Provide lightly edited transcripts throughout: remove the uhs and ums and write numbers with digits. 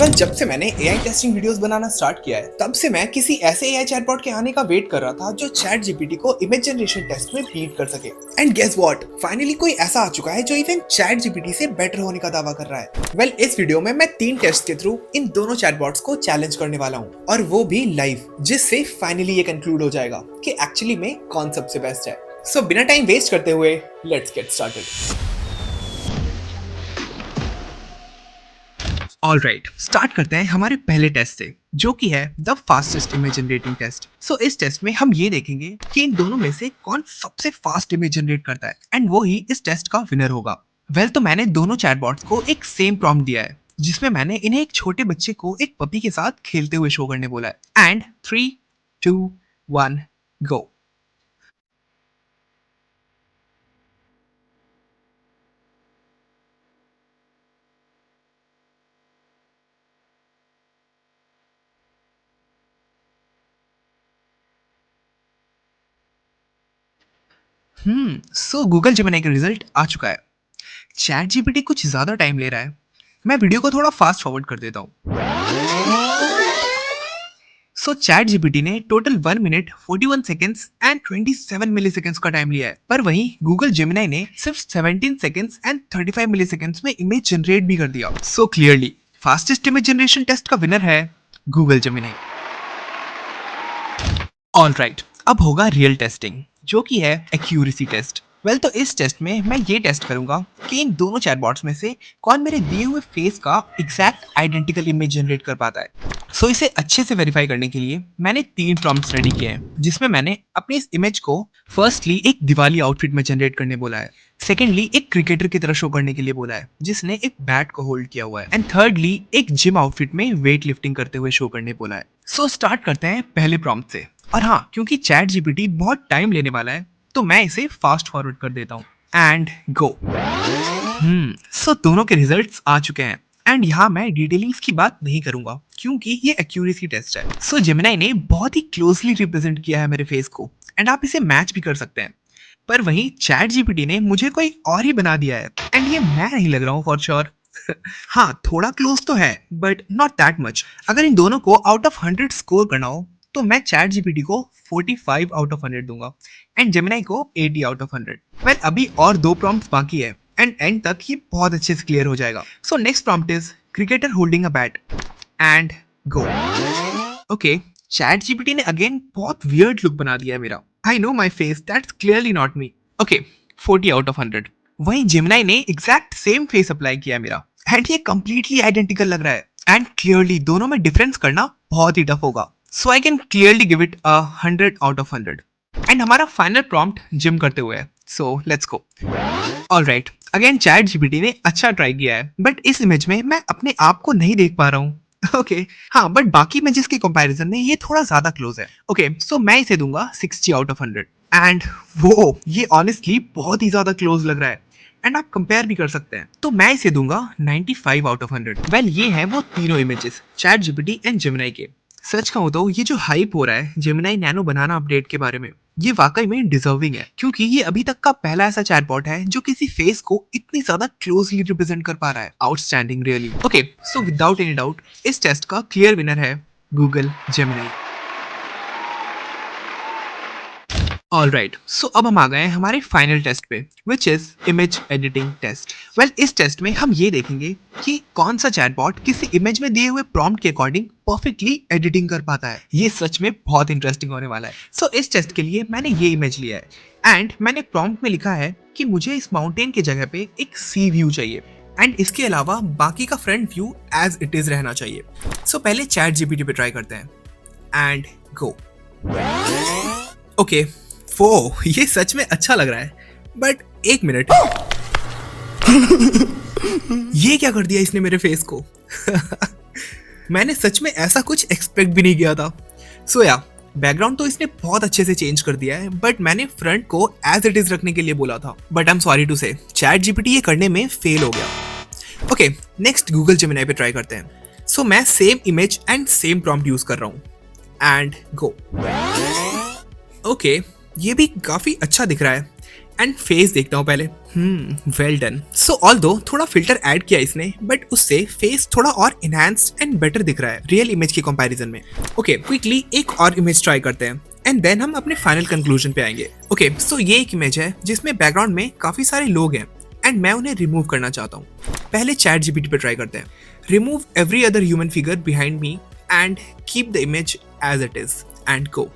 जब से मैंने एआई टेस्टिंग वीडियोस बनाना स्टार्ट किया है, तब से मैं किसी ऐसे एआई चैटबॉट के आने का वेट कर रहा था जो चैट जीपीटी को इमेज जनरेशन टेस्ट में बीट कर सके। एंड गेस व्हाट, फाइनली कोई ऐसा आ चुका है जो इवन चैट जीपीटी से बेटर होने का दावा कर रहा है। वेल, इस वीडियो में मैं 3 टेस्ट के थ्रू इन दोनों चैटबॉट्स को चैलेंज करने वाला हूँ, और वो भी लाइव, जिससे फाइनली ये कंक्लूड हो जाएगा कि एक्चुअली में कौन सबसे बेस्ट है। सो बिना टाइम वेस्ट करते हुए let's get started. All right, start करते हैं हमारे पहले टेस्ट से, जो कि है the fastest image generating test. So इस टेस्ट में हम ये देखेंगे कि इन दोनों में से कौन सबसे फास्ट इमेज जनरेट करता है, एंड वो ही इस टेस्ट का विनर होगा। वेल, तो मैंने दोनों चैटबॉट्स को एक सेम प्रॉम्प्ट दिया है, जिसमें मैंने इन्हें एक छोटे बच्चे को एक पपी के साथ खेलते हुए शो करने बोला है। And 3, 2, 1 go. So Google Gemini का रिजल्ट आ चुका है। चैट जीपीटी कुछ ज्यादा टाइम ले रहा है। मैं वीडियो को थोड़ा फास्ट फॉरवर्ड कर देता हूँ। सो चैट जीपीटी ने total 1 minute 41 seconds and 27 milliseconds का टाइम लिया है, पर वहीं गूगल जेमिनी ने सिर्फ 17 सेकेंड्स एंड 35 मिली सेकेंड्स में इमेज जनरेट भी कर दिया। So clearly fastest image generation test का विनर है गूगल जेमिनी। ऑल राइट, अब होगा रियल टेस्टिंग, जो कि है एक्यूरेसी टेस्ट। वेल, तो इस टेस्ट में मैं ये टेस्ट करूंगा कि इन दोनों चैटबॉट्स में से कौन मेरे दिए हुए फेस का एग्जैक्ट आइडेंटिकल इमेज जनरेट कर पाता है। सो इसे अच्छे से वेरीफाई करने के लिए मैंने 3 प्रॉम्प्ट्स रेडी किए हैं, जिसमें मैंने अपनी इस इमेज को फर्स्टली एक दिवाली आउटफिट में जनरेट करने बोला है, सेकेंडली एक क्रिकेटर की तरह शो करने के लिए बोला है जिसने एक बैट को होल्ड किया हुआ है, एंड थर्डली एक जिम आउटफिट में वेट लिफ्टिंग करते हुए शो करने बोला है। सो स्टार्ट करते हैं पहले प्रॉम्प्ट से। और हाँ, क्योंकि चैट जीपीटी बहुत टाइम लेने वाला है, तो मैं इसे फास्ट फॉरवर्ड कर देता हूँ। And go. सो दोनों के रिजल्ट्स आ चुके हैं, एंड यहाँ मैं डिटेलिंग्स की बात नहीं करूंगा क्योंकि ये एक्यूरेसी टेस्ट है। सो जेमिनी ने बहुत ही क्लोजली रिप्रेजेंट किया है मेरे फेस को, एंड आप इसे मैच भी कर सकते हैं। पर वहीं चैट जीपीटी ने मुझे कोई और ही बना दिया है, एंड ये मैं नहीं लग रहा हूँ फॉर श्योर। हाँ, थोड़ा क्लोज तो है, बट नॉट दैट मच। अगर इन दोनों को आउट ऑफ 100 स्कोर करना हो, तो मैं चैट जीपीटी को 45 आउट ऑफ 100 दूंगा, एंड जेमिनी को 80 आउट ऑफ 100। वेल, अभी और 2 प्रॉम्प्ट्स बाकी है, एंड एंड तक ये बहुत अच्छे से क्लियर हो जाएगा। So next prompt is cricketer holding a bat, and go. Okay, chat GPT ने अगेन बहुत वियर्ड लुक बना दिया है मेरा। I know my face, that's clearly not me. Okay, 40 out of 100। वहीं जेमिनी ने एग्जैक्ट सेम फेस अप्लाई किया है मेरा, एंड ये कंप्लीटली आइडेंटिकल लग रहा है, एंड क्लियरली दोनों में डिफरेंस करना बहुत ही टफ होगा। So I can clearly give it 100 out of 100। And हमारा फाइनल प्रॉम्प्ट जिम करते हुए है, so let's go. All right, again chat GPT ने अच्छा ट्राई किया है, बट इस इमेज में मैं अपने आप को नहीं देख पा रहा हूँ। ओके, हाँ, बट बाकी इमेजेस के कंपैरिजन में ये थोड़ा ज्यादा क्लोज है। ओके, सो मैं इसे दूंगा 60 आउट ऑफ 100। एंड वो ये ऑनेस्टली बहुत ही ज्यादा क्लोज लग रहा है, एंड आप कंपेयर भी कर सकते हैं, तो मैं इसे दूंगा 95 आउट ऑफ 100। वेल, ये है वो तीनों images chat GPT and Gemini के। सच कहूँ तो ये जो हाइप हो रहा है जेमिनी नैनो बनाना अपडेट के बारे में, ये वाकई में डिजर्विंग है, क्योंकि ये अभी तक का पहला ऐसा चैटबॉट है जो किसी फेस को इतनी ज्यादा क्लोजली रिप्रेजेंट कर पा रहा है। Outstanding really. Okay, so without any doubt इस टेस्ट का क्लियर विनर है Google Gemini. All right, so अब हम आ गए हैं हमारे फाइनल टेस्ट पे, which is image editing test. Well, इस टेस्ट में हम ये देखेंगे कि कौन सा चैटबॉट किसी इमेज में दिए हुए प्रॉम्प्ट के अकॉर्डिंग परफेक्टली एडिटिंग कर पाता है। ये सच में बहुत इंटरेस्टिंग होने वाला है। सो इस टेस्ट के लिए मैंने ये इमेज लिया है, एंड मैंने प्रॉम्प्ट में लिखा है कि मुझे इस माउंटेन के जगह पे एक सी व्यू चाहिए, एंड इसके अलावा बाकी का front view as it is रहना चाहिए। सो पहले चैट जीपीटी पे ट्राई करते हैं, एंड गो। ओके, वो ये सच में अच्छा लग रहा है, बट एक मिनट, ये क्या कर दिया इसने मेरे फेस को? मैंने सच में ऐसा कुछ एक्सपेक्ट भी नहीं किया था। सो या, बैकग्राउंड तो इसने बहुत अच्छे से चेंज कर दिया है, बट मैंने फ्रंट को एज इट इज रखने के लिए बोला था, but I am sorry to say chat GPT ये करने में फेल हो गया। ओके, नेक्स्ट गूगल जेमिनी पे ट्राई करते हैं। सो मैं same image and same prompt use कर रहा हूँ, एंड गो। ओके, ये भी काफी अच्छा दिख रहा है, एंड फेस देखता हूँ पहले। Well done. सो ऑल्दो थोड़ा फिल्टर ऐड किया इसने, बट उससे फेस थोड़ा और इनहैंस्ड एंड बेटर दिख रहा है रियल इमेज के कंपैरिजन में। ओके, क्विकली एक और इमेज ट्राई करते हैं एंड देन हम अपने फाइनल कंक्लूजन पे आएंगे। ओके, सो ये एक इमेज है जिसमें बैकग्राउंड में काफी सारे लोग हैं एंड मैं उन्हें रिमूव करना चाहता हूँ। पहले चैट जीपीटी पे ट्राई करते हैं। Remove every other human figure behind me and keep the image as it is and go.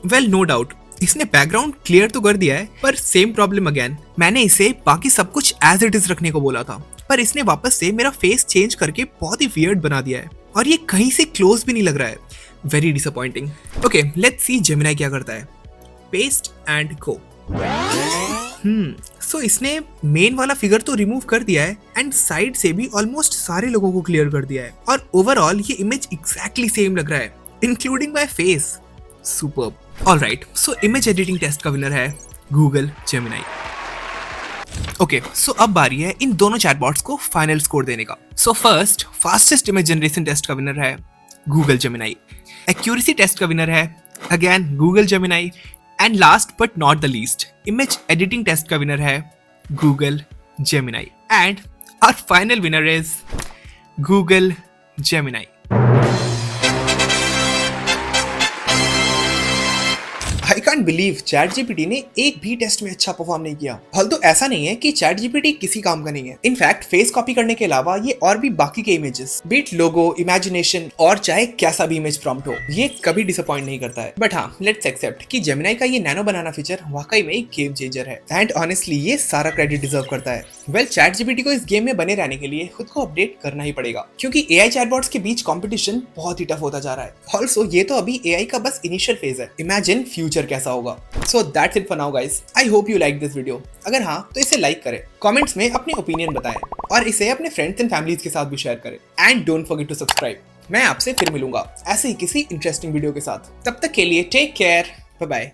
Well, no doubt इसने बैकग्राउंड क्लियर तो कर दिया है, पर सेम प्रॉब्लम अगेन। मैंने इसे बाकी सब कुछ एज इट इज रखने को बोला था, पर इसने वापस से मेरा फेस चेंज करके बहुत ही वियर्ड बना दिया है और ये कहीं से क्लोज भी नहीं लग रहा है। Very disappointing. Okay, let's see Gemini क्या करता है। Paste and go. सो इसने मेन वाला फिगर तो रिमूव कर दिया है एंड साइड से भी ऑलमोस्ट सारे लोगों को क्लियर कर दिया है और ओवरऑल ये इमेज एग्जैक्टली सेम लग रहा है, including my face. Superb. All right, so image editing test का विनर है गूगल जेमिनी। ओके, सो अब बारी है इन दोनों चैटबॉट्स को फाइनल स्कोर देने का। So first, fastest image generation test का विनर है गूगल जेमिनी। एक्यूरेसी टेस्ट का विनर है again Google Gemini. And last but not the least, image editing test का विनर है Google Gemini. And our final winner is Google Gemini. I can't believe chat GPT ने एक भी test में अच्छा perform नहीं किया। तो ऐसा नहीं है कि चैट जीपीटी किसी काम का नहीं है। इनफैक्ट फेस कॉपी करने के अलावा ये और भी बाकी के इमेजेस, बीट लोगो, इमेजिनेशन और चाहे कैसा भी इमेज प्रॉम्प्ट हो, ये कभी डिसअपॉइंट नहीं करता है। बट हाँ, लेट्स एक्सेप्ट कि जेमिनी का ये नैनो बनाना फीचर वाकई में एक गेम चेंजर है एंड ऑनेस्टली ये सारा क्रेडिट डिजर्व करता है। वेल, चैट जीपीटी को इस गेम में बने रहने के लिए खुद को अपडेट करना ही पड़ेगा, क्योंकि एआई चैटबॉट्स के बीच कंपटीशन बहुत ही टफ होता जा रहा है। ऑल्सो ये तो अभी एआई का बस इनिशियल फेज है, इमेजिन फ्यूचर कैसा होगा। So that's it for now guys. I hope you like this video. अगर हाँ तो इसे लाइक करें, कमेंट्स में अपने ओपिनियन बताएं और इसे अपने फ्रेंड्स एंड फैमिलीज के साथ भी शेयर करें। And don't forget to subscribe. मैं आपसे फिर मिलूंगा ऐसे ही किसी इंटरेस्टिंग वीडियो के साथ। तब तक के लिए टेक केयर, बाय बाय।